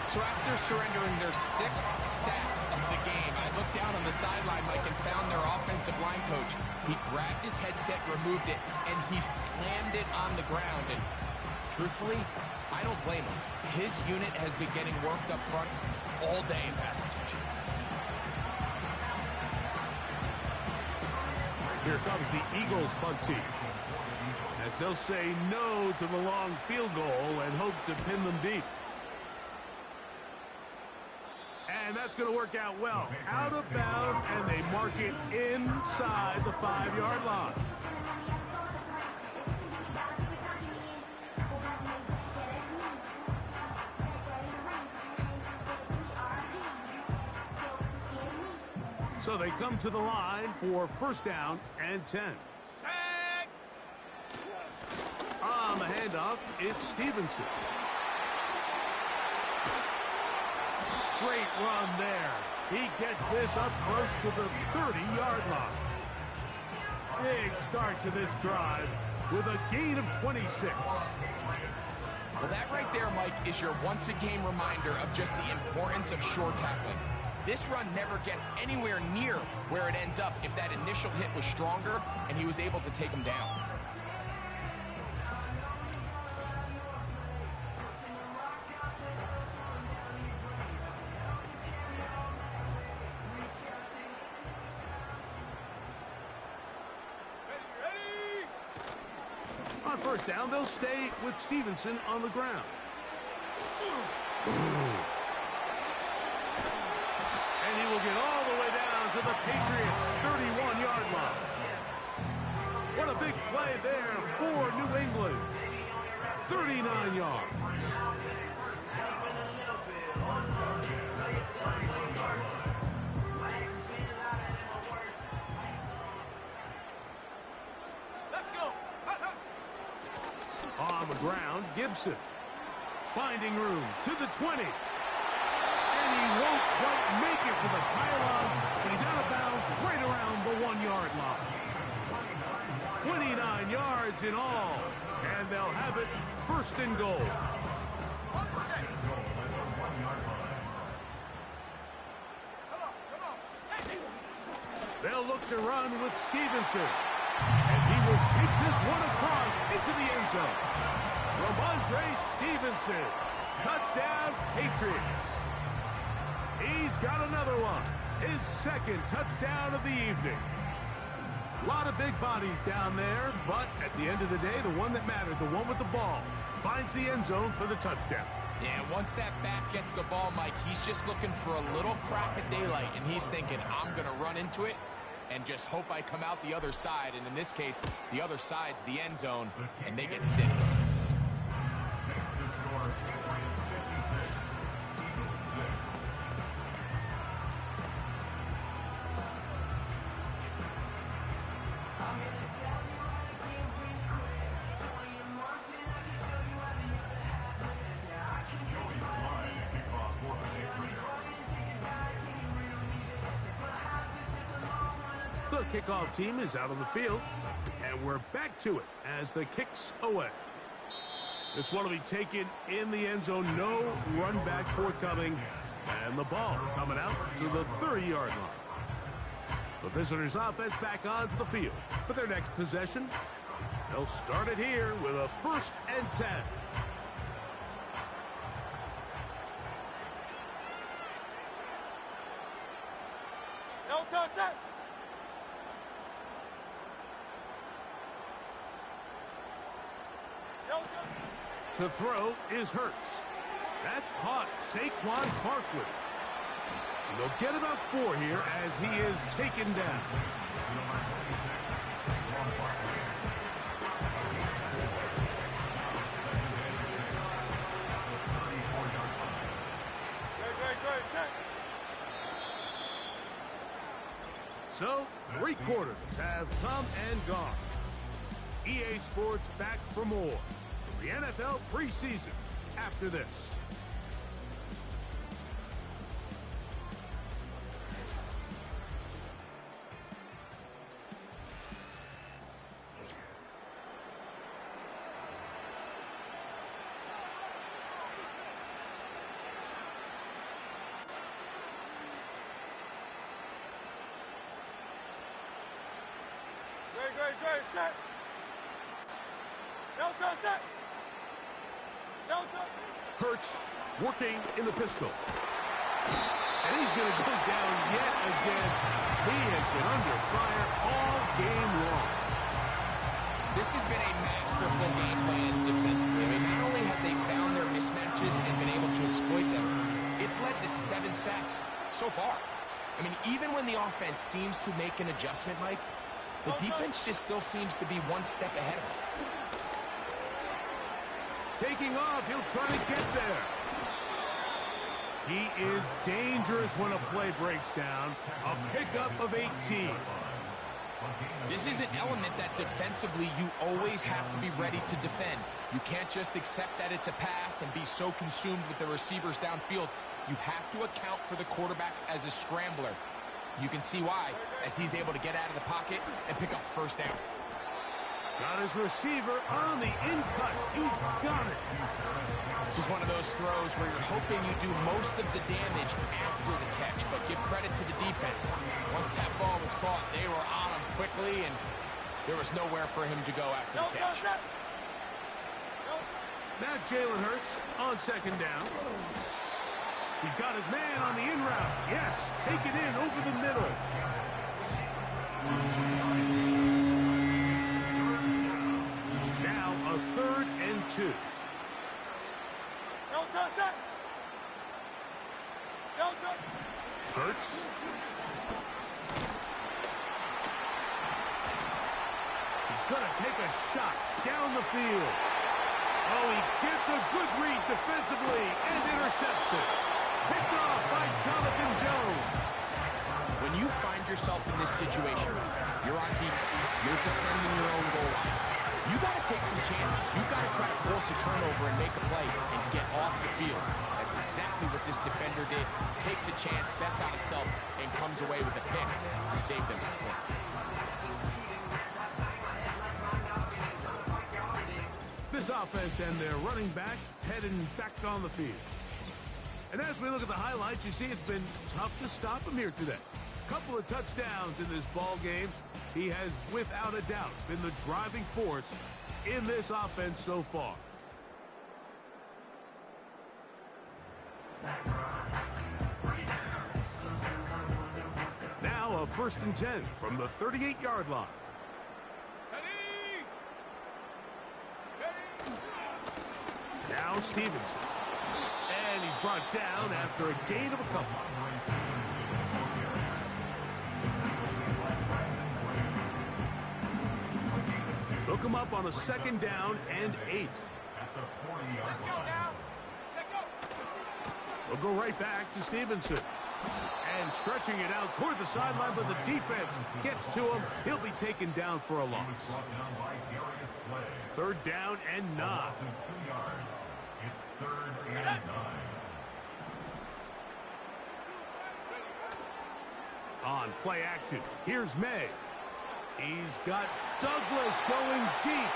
So after surrendering their 6th sack of the game, I looked down on the sideline, Mike, and found their offensive line coach. He grabbed his headset, removed it, and he slammed it on the ground. And truthfully, I don't blame him. His unit has been getting worked up front all day in pass protection. Here comes the Eagles punt team, as they'll say no to the long field goal and hope to pin them deep. And that's going to work out well. Out of bounds, and they mark it inside the 5-yard line. So they come to the line for 1st down and 10. On the handoff, it's Stevenson. Great run there. He gets this up close to the 30-yard line. Big start to this drive with a gain of 26. Well, that right there, Mike, is your once-a-game reminder of just the importance of short tackling. This run never gets anywhere near where it ends up if that initial hit was stronger and he was able to take him down. On 1st down, they'll stay with Stevenson on the ground. And he will get all the way down to the Patriots' 31-yard line. What a big play there for New England. 39 yards. On the ground, Gibson finding room to the 20. And he won't quite make it to the pylon, but he's out of bounds right around the 1-yard line. 29 yards in all, and they'll have it 1st and goal. They'll look to run with Stevenson. And he will kick this one across into the end zone. Ramondre Stevenson. Touchdown, Patriots. He's got another one. His 2nd touchdown of the evening. A lot of big bodies down there, but at the end of the day, the one that mattered, the one with the ball, finds the end zone for the touchdown. Yeah, once that back gets the ball, Mike, he's just looking for a little crack of daylight, and he's thinking, I'm going to run into it and just hope I come out the other side. And in this case, the other side's the end zone, and they get 6. The kickoff team is out on the field, and we're back to it as the kick's away. This one will be taken in the end zone. No run back forthcoming, and the ball coming out to the 30-yard line. The visitors' offense back onto the field for their next possession. They'll start it here with a 1st and 10. To throw is Hurts. That's caught Saquon Barkley. And they'll get about 4 here as he is taken down. So, 3 quarters have come and gone. EA Sports back for more. The NFL preseason after this. Hurts working in the pistol. And he's going to go down yet again. He has been under fire all game long. This has been a masterful game plan defensively. I mean, not only have they found their mismatches and been able to exploit them, it's led to 7 sacks so far. I mean, even when the offense seems to make an adjustment, Mike, the defense just still seems to be one step ahead of it. Taking off, he'll try to get there. He is dangerous when a play breaks down. A pickup of 18. This is an element that defensively you always have to be ready to defend. You can't just accept that it's a pass and be so consumed with the receivers downfield. You have to account for the quarterback as a scrambler. You can see why, as he's able to get out of the pocket and pick up the first down. Got his receiver on the in-cut. He's got it. This is one of those throws where you're hoping you do most of the damage after the catch, but give credit to the defense. Once that ball was caught, they were on him quickly, and there was nowhere for him to go after the catch. Now Jalen Hurts on second down. He's got his man on the in route. Yes, take it in over the middle. Now a 3rd and 2. Hurts. He's going to take a shot down the field. Oh, he gets a good read defensively and intercepts it. Picked off by Jonathan Jones. When you find yourself in this situation, you're on defense, you're defending your own goal line. You got to take some chances. You've got to try to force a turnover and make a play and get off the field. That's exactly what this defender did. Takes a chance, bets on himself, and comes away with a pick to save them some points. This offense and their running back heading back on the field. And as we look at the highlights, you see it's been tough to stop him here today. Couple of touchdowns in this ball game. He has, without a doubt, been the driving force in this offense so far. Now a 1st and 10 from the 38-yard line. Now Stevenson. And he's brought down after a gain of a couple. Look him up on a 2nd down and 8. Let's go now. Check go. We'll go right back to Stevenson. And stretching it out toward the sideline, but the defense gets to him. He'll be taken down for a loss. 3rd down and 9. It's 3rd and 9. On play action, here's May. He's got Douglas going deep.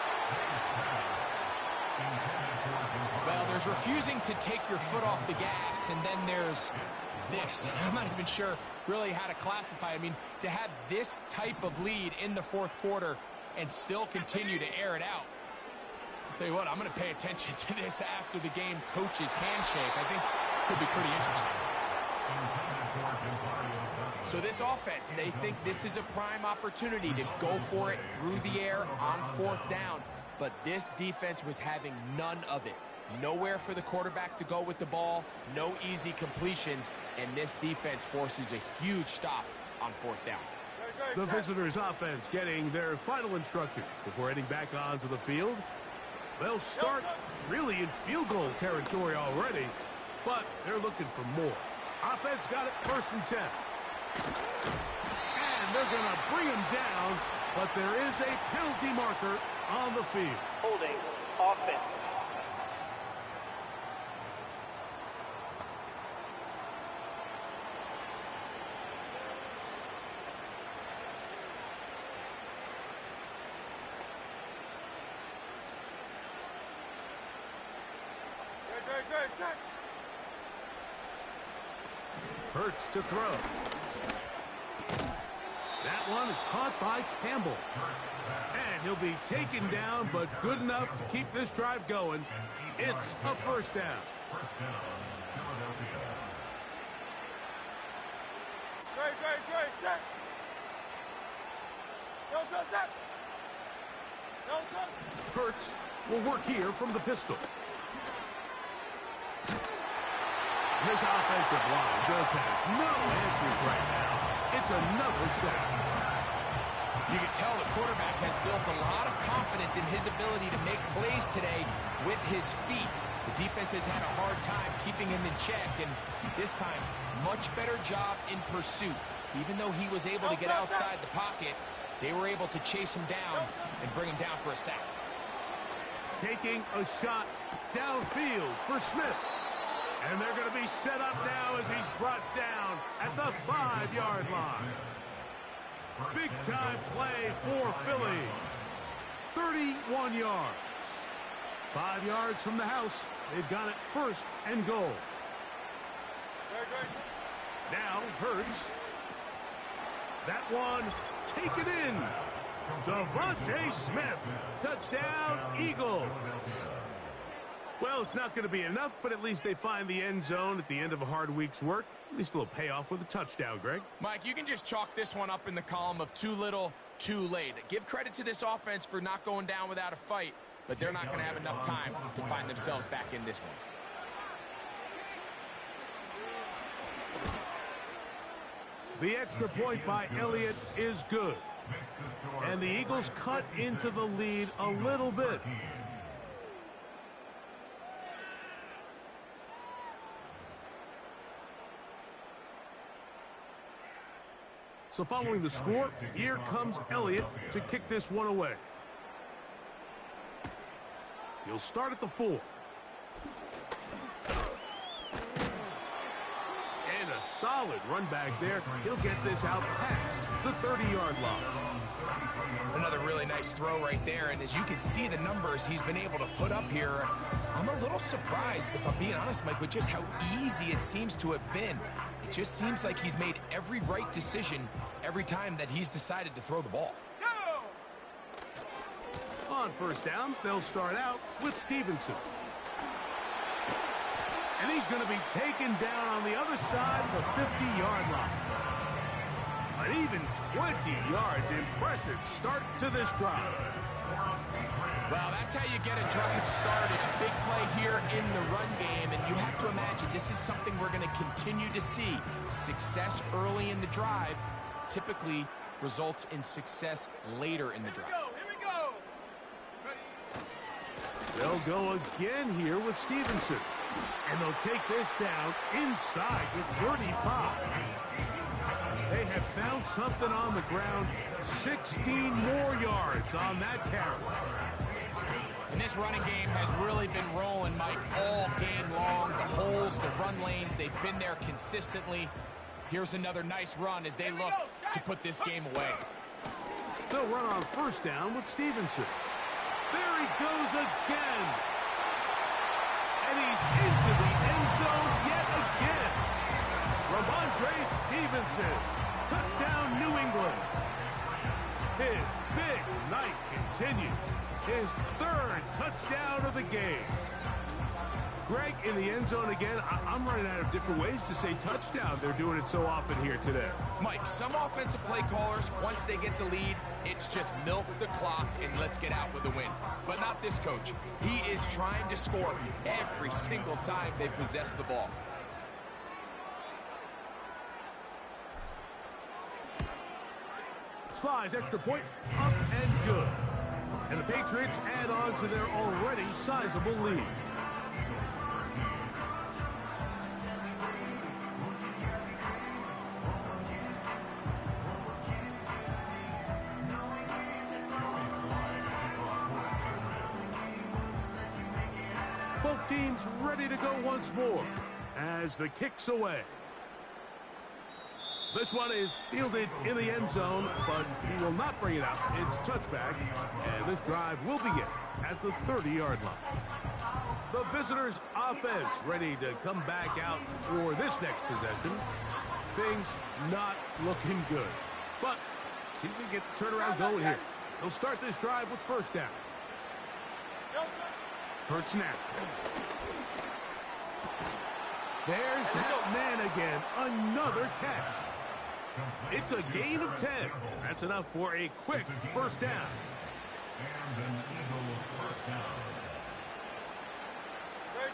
Well, there's refusing to take your foot off the gas, and then there's this. I'm not even sure really how to classify. I mean, to have this type of lead in the 4th quarter and still continue to air it out. I'll tell you what, I'm going to pay attention to this after the game coach's handshake. I think it could be pretty interesting. So this offense, they think this is a prime opportunity to go for it through the air on 4th down. But this defense was having none of it. Nowhere for the quarterback to go with the ball, no easy completions, and this defense forces a huge stop on 4th down. The visitors' offense getting their final instructions before heading back onto the field. They'll start really in field goal territory already, but they're looking for more. Offense got it 1st and 10. And they're going to bring him down, but there is a penalty marker on the field. Holding offense. Hurts to throw. That one is caught by Campbell. And he'll be taken down, but good enough to keep this drive going. It's a 1st down. Hurts will work here from the pistol. This offensive line just has no answers right now. It's another sack. You can tell the quarterback has built a lot of confidence in his ability to make plays today with his feet. The defense has had a hard time keeping him in check, and this time, much better job in pursuit. Even though he was able to get outside the pocket, they were able to chase him down and bring him down for a sack. Taking a shot downfield for Smith. And they're going to be set up now as he's brought down at the 5-yard line. Big-time play for Philly. 31 yards. 5 yards from the house. They've got it 1st and goal. Now Hurts. That one taken in. Devontae Smith. Touchdown, Eagles. Well, it's not going to be enough, but at least they find the end zone at the end of a hard week's work. At least a little payoff with a touchdown, Greg. Mike, you can just chalk this one up in the column of too little, too late. Give credit to this offense for not going down without a fight, but they're not going to have enough time to find themselves back in this one. The extra point by Elliott is good. And the Eagles cut into the lead a little bit. So following the score, here comes Elliott to kick this one away. He'll start at the 4. And a solid run back there. He'll get this out past the 30-yard line. Another really nice throw right there, and as you can see the numbers he's been able to put up here, I'm a little surprised, if I'm being honest, Mike, with just how easy it seems to have been. It just seems like he's made every right decision every time that he's decided to throw the ball. On 1st down, they'll start out with Stevenson. And he's going to be taken down on the other side of the 50-yard line. An even 20 yards. Impressive start to this drive. Well, that's how you get a drive started. A big play here in the run game, and you have to imagine this is something we're going to continue to see. Success early in the drive typically results in success later in the drive. They'll go again here with Stevenson. And they'll take this down inside the 35. They have found something on the ground. 16 more yards on that carry. And this running game has really been rolling, Mike, all game long. The holes, the run lanes, they've been there consistently. Here's another nice run as they look to put this game away. They'll run on 1st down with Stevenson. There he goes again. And he's into the end zone yet again. Ramondre Stevenson. Touchdown, New England. His big night continues. His 3rd touchdown of the game. Greg, in the end zone again, I'm running out of different ways to say touchdown. They're doing it so often here today. Mike, some offensive play callers, once they get the lead, it's just milk the clock and let's get out with a win. But not this coach. He is trying to score every single time they possess the ball. Slides, extra point, up and good. And the Patriots add on to their already sizable lead. Both teams ready to go once more as the kick's away. This one is fielded in the end zone, but he will not bring it out. It's touchback, and this drive will begin at the 30-yard line. The visitors' offense ready to come back out for this next possession. Things not looking good, but see if they get the turnaround going here. They'll start this drive with first down. Hurts now. There's that man again. Another catch. It's a gain of 10. That's enough for a quick first down. And an Eagle first down. Great.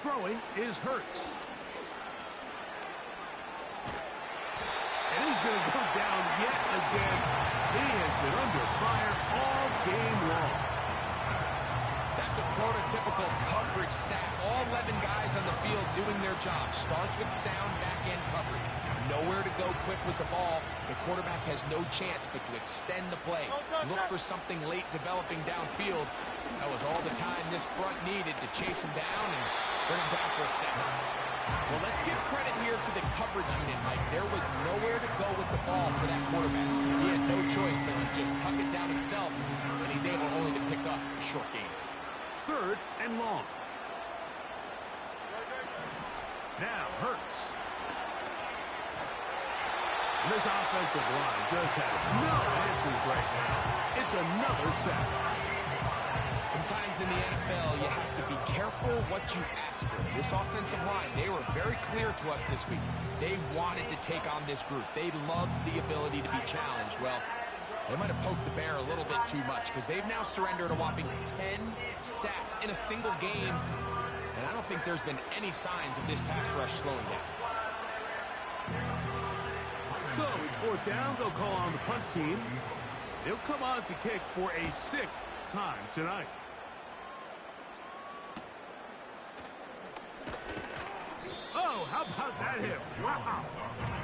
Throwing is Hurts. And he's going to go down yet again. He has been under fire all game long. That's a prototypical coverage sack. All 11 guys on the field doing their job. Starts with sound back-end coverage. Nowhere to go quick with the ball. The quarterback has no chance but to extend the play. Look for something late developing downfield. That was all the time this front needed to chase him down and bring him down for a sack. Well, let's give credit here to the coverage unit, Mike. There was nowhere to go with the ball for that quarterback. He had no choice but to just tuck it down himself, and he's able only to pick up a short gain. Third and long. Now Hurts. This offensive line just has no answers right now. It's another sack. Sometimes in the NFL, you have to be careful what you ask for. This offensive line, they were very clear to us this week. They wanted to take on this group. They loved the ability to be challenged. Well, they might have poked the bear a little bit too much because they've now surrendered a whopping 10 sacks in a single game. And I don't think there's been any signs of this pass rush slowing down. So it's fourth down. They'll call on the punt team. They'll come on to kick for a sixth time tonight. Oh, how about that hit? Wow.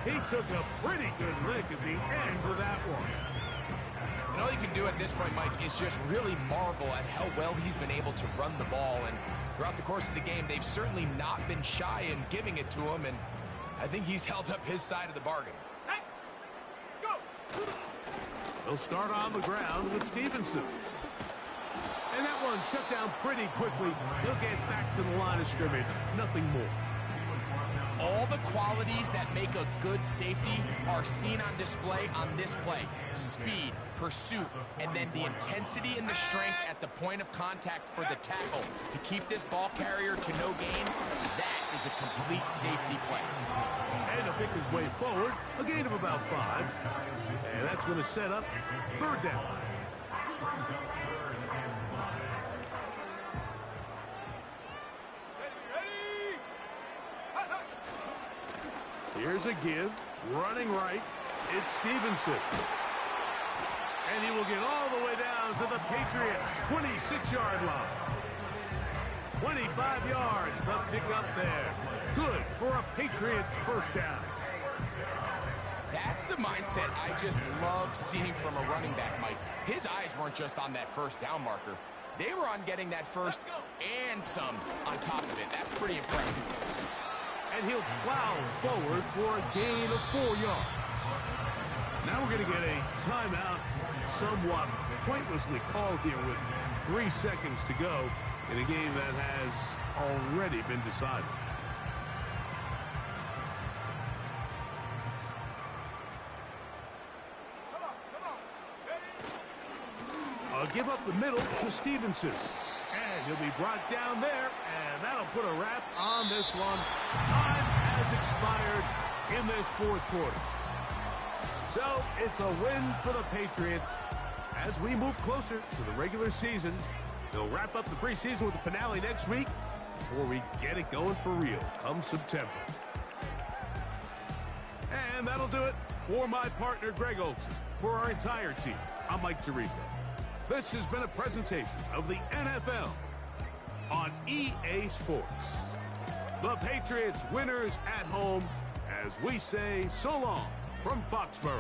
He took a pretty good lick at the end of that one. And all you can do at this point, Mike, is just really marvel at how well he's been able to run the ball. And throughout the course of the game, they've certainly not been shy in giving it to him. And I think he's held up his side of the bargain. They'll start on the ground with Stevenson. And that one shut down pretty quickly. He'll get back to the line of scrimmage. Nothing more. All the qualities that make a good safety are seen on display on this play. Speed, pursuit, and then the intensity and the strength at the point of contact for the tackle. To keep this ball carrier to no gain, that is a complete safety play. And to pick his way forward, a gain of about 5. And that's going to set up third down. Here's a give, running right. It's Stevenson. And he will get all the way down to the Patriots' 26-yard line. 25 yards, the pickup there. Good for a Patriots first down. That's the mindset I just love seeing from a running back, Mike. His eyes weren't just on that first down marker. They were on getting that first and some on top of it. That's pretty impressive. And he'll plow forward for a gain of 4 yards. Now we're going to get a timeout, somewhat pointlessly called here with 3 seconds to go in a game that has already been decided. Come on. They'll give up the middle to Stevenson. And he'll be brought down there, and that'll put a wrap on this one. Time has expired in this fourth quarter. So it's a win for the Patriots. As we move closer to the regular season, they'll wrap up the preseason with the finale next week before we get it going for real come September. And that'll do it for my partner, Greg Olson. For our entire team, I'm Mike Tirico. This has been a presentation of the NFL on EA Sports. The Patriots winners at home as we say so long from Foxborough.